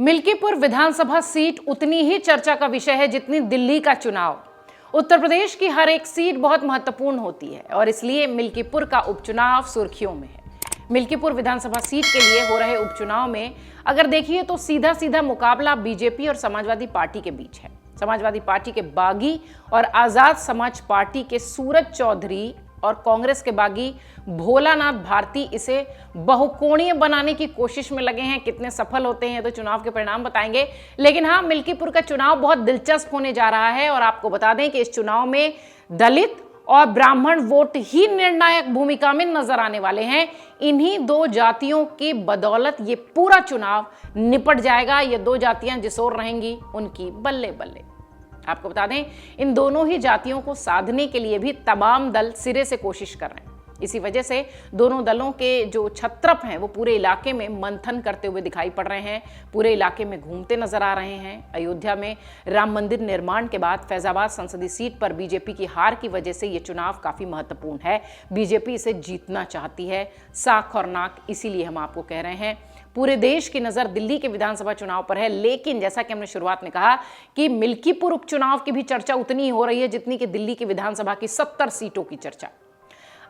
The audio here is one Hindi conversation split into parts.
मिल्कीपुर विधानसभा सीट उतनी ही चर्चा का विषय है जितनी दिल्ली का चुनाव। उत्तर प्रदेश की हर एक सीट बहुत महत्वपूर्ण होती है और इसलिए मिल्कीपुर का उपचुनाव सुर्खियों में है। मिल्कीपुर विधानसभा सीट के लिए हो रहे उपचुनाव में अगर देखिए तो सीधा सीधा मुकाबला बीजेपी और समाजवादी पार्टी के बीच है। समाजवादी पार्टी के बागी और आजाद समाज पार्टी के सूरज चौधरी और कांग्रेस के बागी भोलानाथ भारती इसे बहुकोणीय बनाने की कोशिश में लगे हैं। कितने सफल होते हैं तो चुनाव के परिणाम बताएंगे। लेकिन हाँ, मिल्कीपुर का चुनाव बहुत दिलचस्प होने जा रहा है और आपको बता दें कि इस चुनाव में दलित और ब्राह्मण वोट ही निर्णायक भूमिका में नजर आने वाले हैं। इन्हीं दो जातियों की बदौलत ये पूरा चुनाव निपट जाएगा। ये दो जातियां जिस ओर रहेंगी उनकी बल्ले बल्ले। आपको बता दें, इन दोनों ही जातियों को साधने के लिए भी तमाम दल सिरे से कोशिश कर रहे हैं। इसी वजह से दोनों दलों के जो छत्रप हैं वो पूरे इलाके में मंथन करते हुए दिखाई पड़ रहे हैं, पूरे इलाके में घूमते नजर आ रहे हैं। अयोध्या में राम मंदिर निर्माण के बाद फैजाबाद संसदीय सीट पर बीजेपी की हार की वजह से ये चुनाव काफी महत्वपूर्ण है। बीजेपी इसे जीतना चाहती है, साख और नाक। इसीलिए हम आपको कह रहे हैं पूरे देश की नजर दिल्ली के विधानसभा चुनाव पर है। लेकिन जैसा कि हमने शुरुआत में कहा कि मिल्कीपुर उपचुनाव की भी चर्चा उतनी ही हो रही है जितनी कि दिल्ली की विधानसभा की 70 सीटों की चर्चा।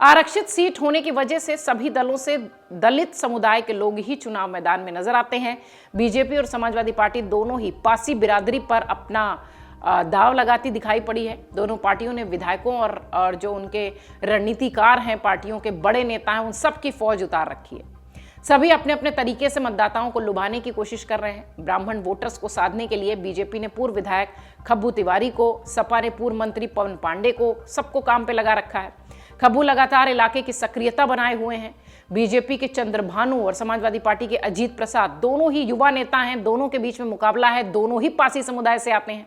आरक्षित सीट होने की वजह से सभी दलों से दलित समुदाय के लोग ही चुनाव मैदान में नजर आते हैं। बीजेपी और समाजवादी पार्टी दोनों ही पासी बिरादरी पर अपना दाव लगाती दिखाई पड़ी है। दोनों पार्टियों ने विधायकों और जो उनके रणनीतिकार हैं, पार्टियों के बड़े नेता हैं, उन सब की फौज उतार रखी है। सभी अपने अपने तरीके से मतदाताओं को लुभाने की कोशिश कर रहे हैं। ब्राह्मण वोटर्स को साधने के लिए बीजेपी ने पूर्व विधायक खब्बू तिवारी को, सपा ने पूर्व मंत्री पवन पांडे को, सबको काम पे लगा रखा है। खब्बू लगातार इलाके की सक्रियता बनाए हुए हैं। बीजेपी के चंद्रभानु और समाजवादी पार्टी के अजीत प्रसाद दोनों ही युवा नेता हैं। दोनों के बीच में मुकाबला है। दोनों ही पासी समुदाय से आते हैं।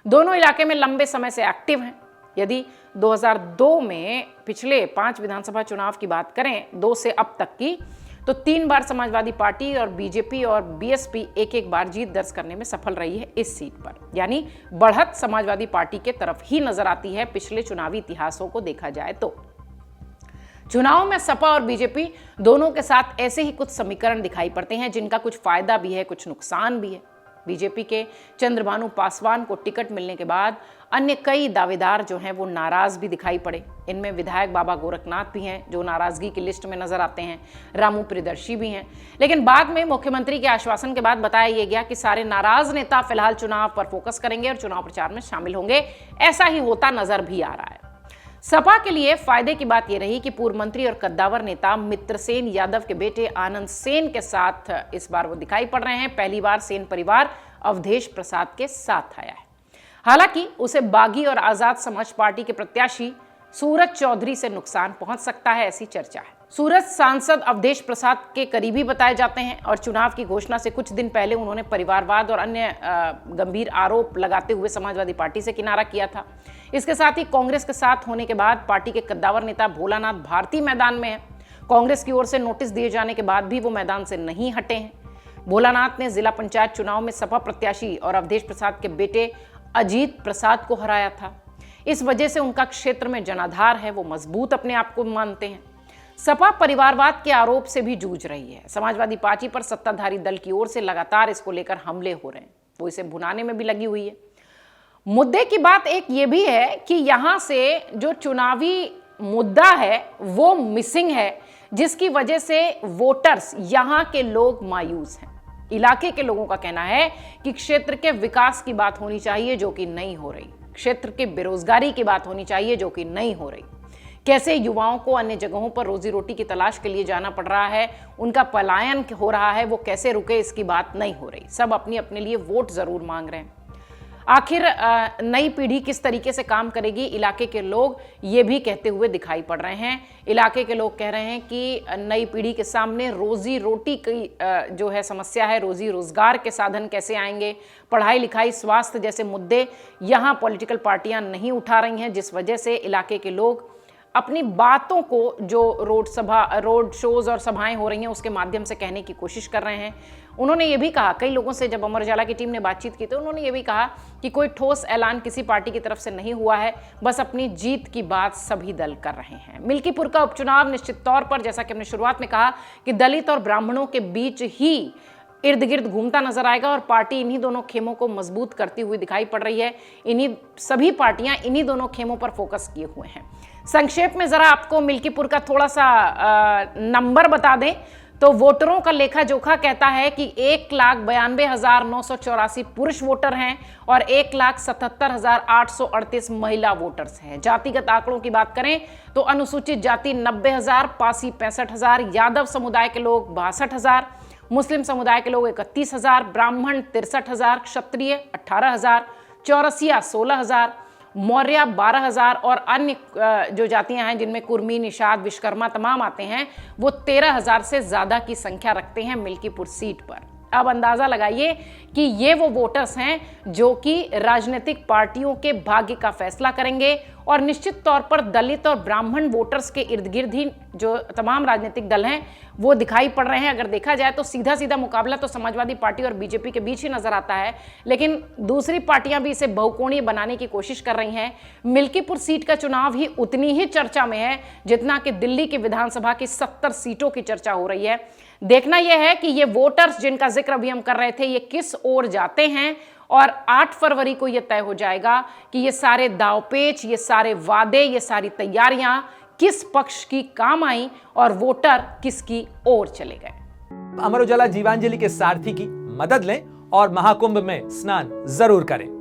दोनों इलाके में लंबे समय से एक्टिव हैं। यदि 2002 में पिछले 5 विधानसभा चुनाव की बात करें, 2 से अब तक की, तो 3 बार समाजवादी पार्टी और बीजेपी और बीएसपी एक बार जीत दर्ज करने में सफल रही है इस सीट पर। यानी बढ़त समाजवादी पार्टी के तरफ ही नजर आती है पिछले चुनावी इतिहासों को देखा जाए तो। चुनाव में सपा और बीजेपी दोनों के साथ ऐसे ही कुछ समीकरण दिखाई पड़ते हैं जिनका कुछ फायदा भी है, कुछ नुकसान भी है। बीजेपी के चंद्रभानु पासवान को टिकट मिलने के बाद अन्य कई दावेदार जो हैं वो नाराज भी दिखाई पड़े। इनमें विधायक बाबा गोरखनाथ भी हैं जो नाराजगी की लिस्ट में नजर आते हैं, रामू प्रियदर्शी भी हैं। लेकिन बाद में मुख्यमंत्री के आश्वासन के बाद बताया यह गया कि सारे नाराज नेता फिलहाल चुनाव पर फोकस करेंगे और चुनाव प्रचार में शामिल होंगे। ऐसा ही होता नजर भी आ रहा है। सपा के लिए फायदे की बात यह रही कि पूर्व मंत्री और कद्दावर नेता मित्रसेन यादव के बेटे आनंद सेन के साथ इस बार वो दिखाई पड़ रहे हैं। पहली बार सेन परिवार अवधेश प्रसाद के साथ आया है। हालांकि उसे बागी और आजाद समाज पार्टी के प्रत्याशी सूरज चौधरी से नुकसान पहुंच सकता है, ऐसी चर्चा है। सूरज सांसद अवधेश प्रसाद के करीबी बताए जाते हैं और चुनाव की घोषणा से कुछ दिन पहले उन्होंने परिवारवाद और अन्य गंभीर आरोप लगाते हुए समाजवादी पार्टी से किनारा किया था। इसके साथ ही कांग्रेस के साथ होने के बाद पार्टी के कद्दावर नेता भोलानाथ भारती मैदान में है। कांग्रेस की ओर से नोटिस दिए जाने के बाद भी वो मैदान से नहीं हटे हैं। भोलानाथ ने जिला पंचायत चुनाव में सपा प्रत्याशी और अवधेश प्रसाद के बेटे अजीत प्रसाद को हराया था। इस वजह से उनका क्षेत्र में जनाधार है, वो मजबूत अपने आप को मानते हैं। सपा परिवारवाद के आरोप से भी जूझ रही है। समाजवादी पार्टी पर सत्ताधारी दल की ओर से लगातार इसको लेकर हमले हो रहे हैं, वो इसे भुनाने में भी लगी हुई है। मुद्दे की बात एक ये भी है कि यहां से जो चुनावी मुद्दा है वो मिसिंग है, जिसकी वजह से वोटर्स, यहां के लोग मायूस हैं। इलाके के लोगों का कहना है कि क्षेत्र के विकास की बात होनी चाहिए जो कि नहीं हो रही। क्षेत्र के बेरोजगारी की बात होनी चाहिए जो कि नहीं हो रही। कैसे युवाओं को अन्य जगहों पर रोजी रोटी की तलाश के लिए जाना पड़ रहा है, उनका पलायन हो रहा है, वो कैसे रुके, इसकी बात नहीं हो रही। सब अपनी अपने लिए वोट जरूर मांग रहे हैं। आखिर नई पीढ़ी किस तरीके से काम करेगी, इलाके के लोग ये भी कहते हुए दिखाई पड़ रहे हैं। इलाके के लोग कह रहे हैं कि नई पीढ़ी के सामने रोजी रोटी की जो है समस्या है, रोजी रोजगार के साधन कैसे आएंगे, पढ़ाई लिखाई, स्वास्थ्य जैसे मुद्दे यहाँ पॉलिटिकल पार्टियां नहीं उठा रही हैं, जिस वजह से इलाके के लोग अपनी बातों को जो रोड शोज और सभाएं हो रही हैं उसके माध्यम से कहने की कोशिश कर रहे हैं। उन्होंने ये भी कहा, कई लोगों से जब अमर उजाला की टीम ने बातचीत की तो उन्होंने ये भी कहा कि कोई ठोस ऐलान किसी पार्टी की तरफ से नहीं हुआ है, बस अपनी जीत की बात सभी दल कर रहे हैं। मिल्कीपुर का उपचुनाव निश्चित तौर पर, जैसा कि हमने शुरुआत में कहा, कि दलित और ब्राह्मणों के बीच ही इर्द गिर्द घूमता नजर आएगा और पार्टी इन्हीं दोनों खेमों को मजबूत करती हुई दिखाई पड़ रही है। इन्हीं सभी पार्टियां इन्हीं दोनों खेमों पर फोकस किए हुए हैं। संक्षेप में जरा आपको मिल्कीपुर का थोड़ा सा नंबर बता दें तो वोटरों का लेखा जोखा कहता है कि 1,92,984 पुरुष वोटर हैं और 1,77,838 महिला वोटर्स हैं। जातिगत आंकड़ों की बात करें तो अनुसूचित जाति 90,000, पासी 65,000, यादव समुदाय के लोग 62,000, मुस्लिम समुदाय के लोग 31,000, ब्राह्मण 63,000, क्षत्रिय 18,000, चौरसिया 16,000, मौर्य 12,000 और अन्य जो जातियां हैं जिनमें कुर्मी, निषाद, विश्वकर्मा तमाम आते हैं वो 13,000 से ज़्यादा की संख्या रखते हैं मिल्कीपुर सीट पर। अब अंदाज़ा लगाइए कि ये वो वोटर्स हैं जो कि राजनीतिक पार्टियों के भाग्य का फैसला करेंगे और निश्चित तौर पर दलित और ब्राह्मण वोटर्स के इर्द गिर्द ही जो तमाम राजनीतिक दल हैं वो दिखाई पड़ रहे हैं। अगर देखा जाए तो सीधा सीधा मुकाबला तो समाजवादी पार्टी और बीजेपी के बीच ही नजर आता है, लेकिन दूसरी पार्टियां भी इसे बहुकोणीय बनाने की कोशिश कर रही हैं। मिल्कीपुर सीट का चुनाव ही उतनी ही चर्चा में है जितना कि दिल्ली की विधानसभा की 70 सीटों की चर्चा हो रही है। देखना यह है कि ये वोटर्स जिनका जिक्र अभी हम कर रहे थे ये किस ओर जाते हैं और 8 फरवरी को यह तय हो जाएगा कि ये सारे दावपेच, ये सारे वादे, ये सारी तैयारियां किस पक्ष की काम आई और वोटर किसकी ओर चले गए। अमर उजाला जीवांजलि के सारथी की मदद लें और महाकुंभ में स्नान जरूर करें।